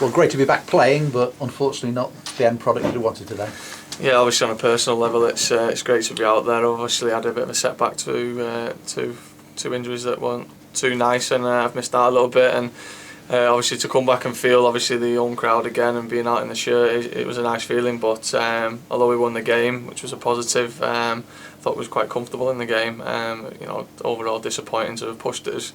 Well, great to be back playing, but unfortunately not the end product you wanted today. Yeah, obviously on a personal level, it's great to be out there. Obviously, I had a bit of a setback to two injuries that weren't too nice, and I've missed out a little bit. And obviously to come back and feel obviously the home crowd again and being out in the shirt, it was a nice feeling. But although we won the game, which was a positive, I thought we was quite comfortable in the game. Overall disappointing to have pushed it as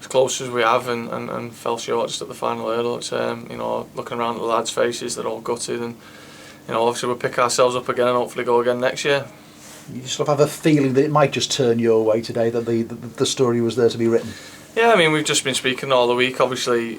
close as we have and fell short just at the final hurdle. It's looking around at the lads' faces, they're all gutted, and obviously we'll pick ourselves up again and hopefully go again next year. You sort of have a feeling that it might just turn your way today, that the story was there to be written. Yeah, I mean, we've just been speaking all the week. Obviously,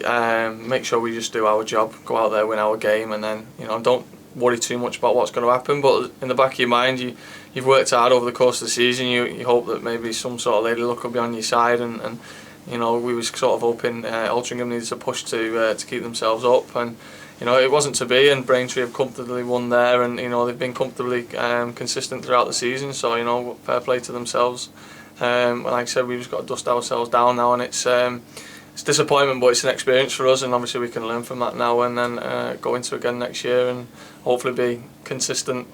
make sure we just do our job, go out there, win our game, and then don't worry too much about what's going to happen. But in the back of your mind, you've worked hard over the course of the season. You hope that maybe some sort of lady luck will be on your side, and we was sort of hoping Altrincham needed a push to keep themselves up, and it wasn't to be. And Braintree have comfortably won there, and they've been comfortably consistent throughout the season. So fair play to themselves. Like I said, we've just got to dust ourselves down now, and it's disappointment, but it's an experience for us, and obviously we can learn from that now and then go into again next year and hopefully be consistent.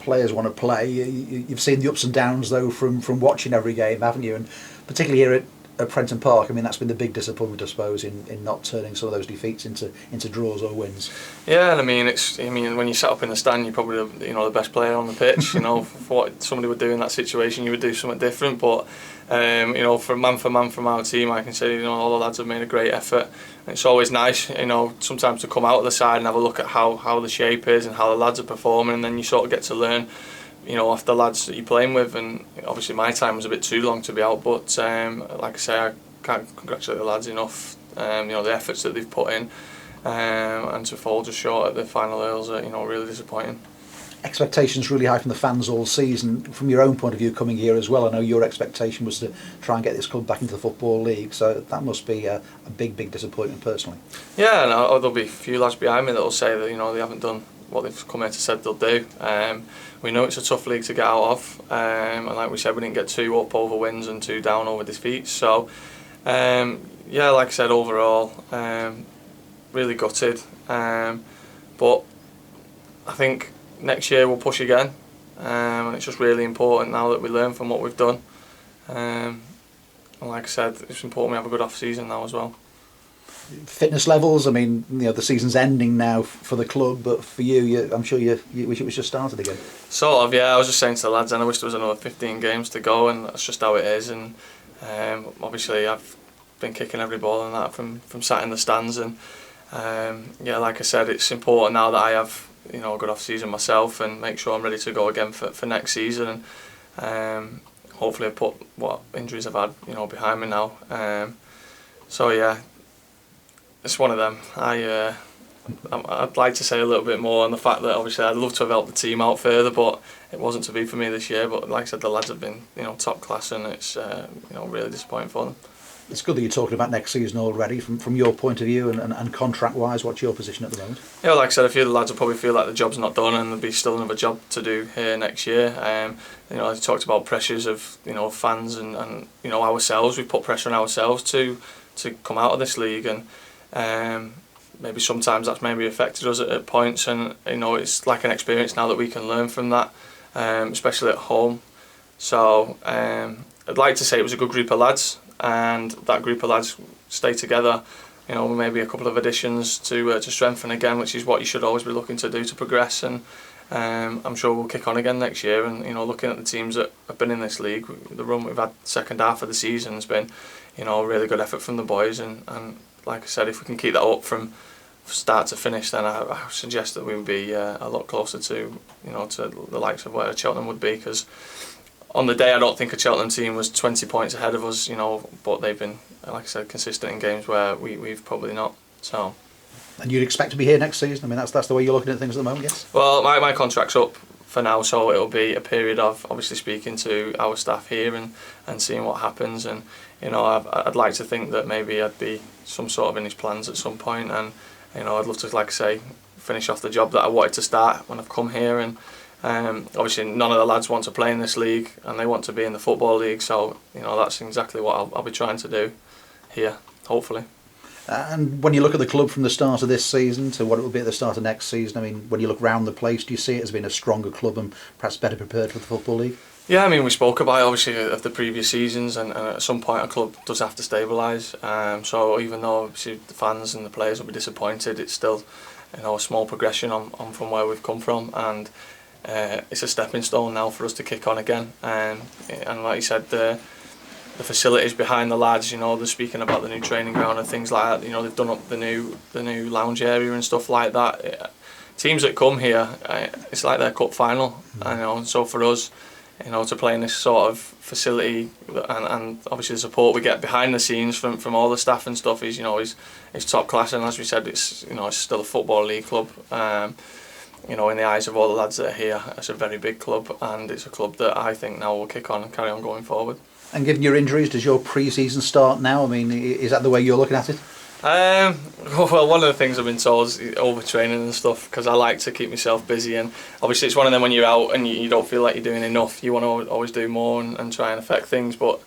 Players want to play. You've seen the ups and downs though from watching every game, haven't you? And particularly here at Prenton Park, I mean, that's been the big disappointment, I suppose, in not turning some of those defeats into draws or wins. Yeah, and I mean when you sat up in the stand, you're probably the best player on the pitch. For what somebody would do in that situation, you would do something different. But for man from our team, I can say all the lads have made a great effort. And it's always nice, sometimes to come out of the side and have a look at how the shape is and how the lads are performing, and then you sort of get to learn off the lads that you're playing with. And obviously my time was a bit too long to be out, but like I say, I can't congratulate the lads enough. The efforts that they've put in, and to fall just short at the final hurdles are really disappointing. Expectations really high from the fans all season. From your own point of view, coming here as well, I know your expectation was to try and get this club back into the Football League, so that must be a big disappointment personally. Yeah, and there'll be a few lads behind me that'll say that they haven't done what they've come here to said they'll do. We know it's a tough league to get out of, and like we said, we didn't get 2 up over wins and 2 down over defeats. So like I said, overall really gutted, but I think next year we'll push again, and it's just really important now that we learn from what we've done, and like I said, it's important we have a good off season now as well. Fitness levels, I mean, the season's ending now for the club, but for you, I'm sure you wish it was just started again. Sort of, yeah. I was just saying to the lads, and I wish there was another 15 games to go, and that's just how it is. And obviously I've been kicking every ball and that from sat in the stands, and like I said, it's important now that I have a good off season myself and make sure I'm ready to go again for next season, and hopefully I've put what injuries I've had behind me now. It's one of them. I'd like to say a little bit more on the fact that obviously I'd love to have helped the team out further, but it wasn't to be for me this year. But like I said, the lads have been top class, and it's really disappointing for them. It's good that you're talking about next season already. From your point of view and contract wise, what's your position at the moment? Yeah, like I said, a few of the lads will probably feel like the job's not done and there'll be still another job to do here next year. I talked about pressures of fans and ourselves. We've put pressure on ourselves to come out of this league, and maybe sometimes that's maybe affected us at points, and it's like an experience now that we can learn from that, especially at home. So I'd like to say it was a good group of lads, and that group of lads stay together. Maybe a couple of additions to strengthen again, which is what you should always be looking to do to progress. And I'm sure we'll kick on again next year. And looking at the teams that have been in this league, the run we've had second half of the season has been a really good effort from the boys, and like I said, if we can keep that up from start to finish, then I suggest that we would be a lot closer to to the likes of where Cheltenham would be, because on the day I don't think a Cheltenham team was 20 points ahead of us, but they've been, like I said, consistent in games where we've probably not. So. And you'd expect to be here next season? I mean, that's the way you're looking at things at the moment, yes? Well, my contract's up for now, so it'll be a period of obviously speaking to our staff here and seeing what happens. And I'd like to think that maybe I'd be some sort of in his plans at some point, and I'd love to, like I say, finish off the job that I wanted to start when I've come here. And obviously none of the lads want to play in this league, and they want to be in the Football League, so that's exactly what I'll be trying to do here, hopefully. And when you look at the club from the start of this season to what it will be at the start of next season, I mean, when you look round the place, do you see it as being a stronger club and perhaps better prepared for the Football League? Yeah, I mean, we spoke about obviously of the previous seasons, and at some point a club does have to stabilise. So even though obviously the fans and the players will be disappointed, it's still, you know, a small progression on from where we've come from, and it's a stepping stone now for us to kick on again. And like you said, the facilities behind the lads, you know, they're speaking about the new training ground and things like that. You know, they've done up the new lounge area and stuff like that. Teams that come here, it's like their cup final, you know. And so for us, you know, to play in this sort of facility, and obviously the support we get behind the scenes from all the staff and stuff is, you know, is top class. And as we said, it's, you know, it's still a Football League club. You know, in the eyes of all the lads that are here, it's a very big club, and it's a club that I think now will kick on and carry on going forward. And given your injuries, does your pre-season start now? I mean, is that the way you're looking at it? Well, one of the things I've been told is overtraining and stuff, because I like to keep myself busy, and obviously it's one of them when you're out and you don't feel like you're doing enough, you want to always do more and try and affect things. But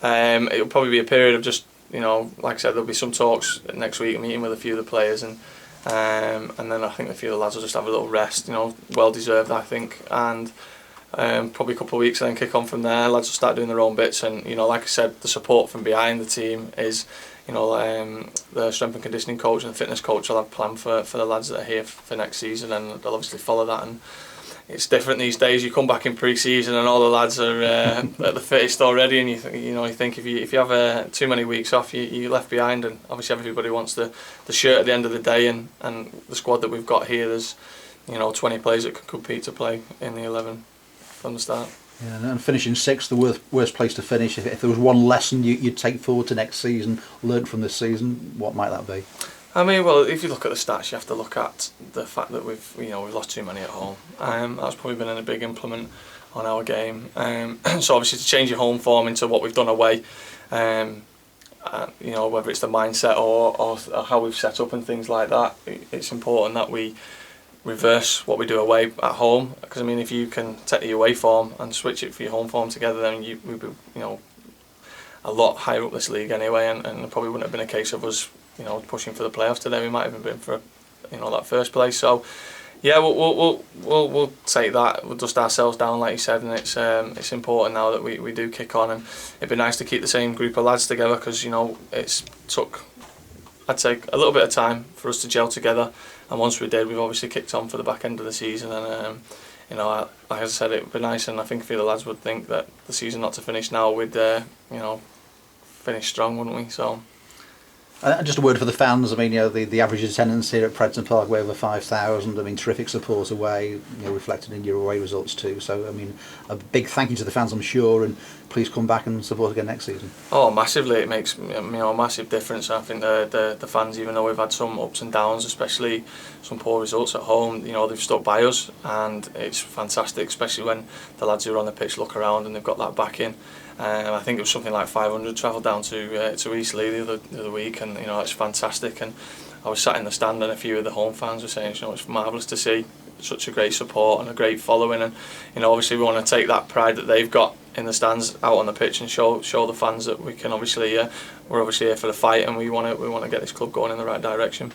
it'll probably be a period of just, you know, like I said, there'll be some talks next week, meeting with a few of the players, and then I think a few of the lads will just have a little rest, you know, well deserved, I think, and probably a couple of weeks and then kick on from there. Lads will start doing their own bits, and, you know, like I said, the support from behind the team is, you know, the strength and conditioning coach and the fitness coach will have planned for the lads that are here for next season, and they'll obviously follow that. And it's different these days. You come back in pre-season and all the lads are at the fittest already, and you think if you have too many weeks off, you're left behind. And obviously everybody wants the shirt at the end of the day, and the squad that we've got here, there's, you know, 20 players that can compete to play in the 11 from the start. Yeah, and finishing sixth, the worst place to finish. If there was one lesson you'd take forward to next season, learned from this season, what might that be? I mean, well, if you look at the stats, you have to look at the fact that we've lost too many at home. That's probably been a big implement on our game. So obviously to change your home form into what we've done away, you know, whether it's the mindset or how we've set up and things like that, it's important that we reverse what we do away at home. Because I mean, if you can take your away form and switch it for your home form together, then we'd be, you know, a lot higher up this league anyway, and it probably wouldn't have been a case of us, you know, pushing for the playoffs today. We might have even been for, you know, that first place. So yeah, we'll take that. We'll dust ourselves down, like you said, and it's important now that we do kick on. And it'd be nice to keep the same group of lads together, because, you know, it's took, I'd say, a little bit of time for us to gel together. And once we did, we've obviously kicked on for the back end of the season. And you know, like I said, it would be nice, and I think a few of the lads would think that the season not to finish now, we'd you know, finish strong, wouldn't we? So. And just a word for the fans. I mean, you know, the average attendance here at Preston Park way over 5,000. I mean, terrific support away, you know, reflected in your away results too. So, I mean, a big thank you to the fans, I'm sure, and please come back and support again next season. Oh, massively! It makes, you know, a massive difference. I think the fans, even though we've had some ups and downs, especially some poor results at home, you know, they've stuck by us, and it's fantastic, especially when the lads who are on the pitch look around and they've got that backing. I think it was something like 500 travelled down to Eastleigh the other week, and, you know, it's fantastic. And I was sat in the stand, and a few of the home fans were saying, you know, it's marvellous to see such a great support and a great following. And, you know, obviously we want to take that pride that they've got in the stands out on the pitch and show the fans that we can obviously we're obviously here for the fight, and we want to get this club going in the right direction.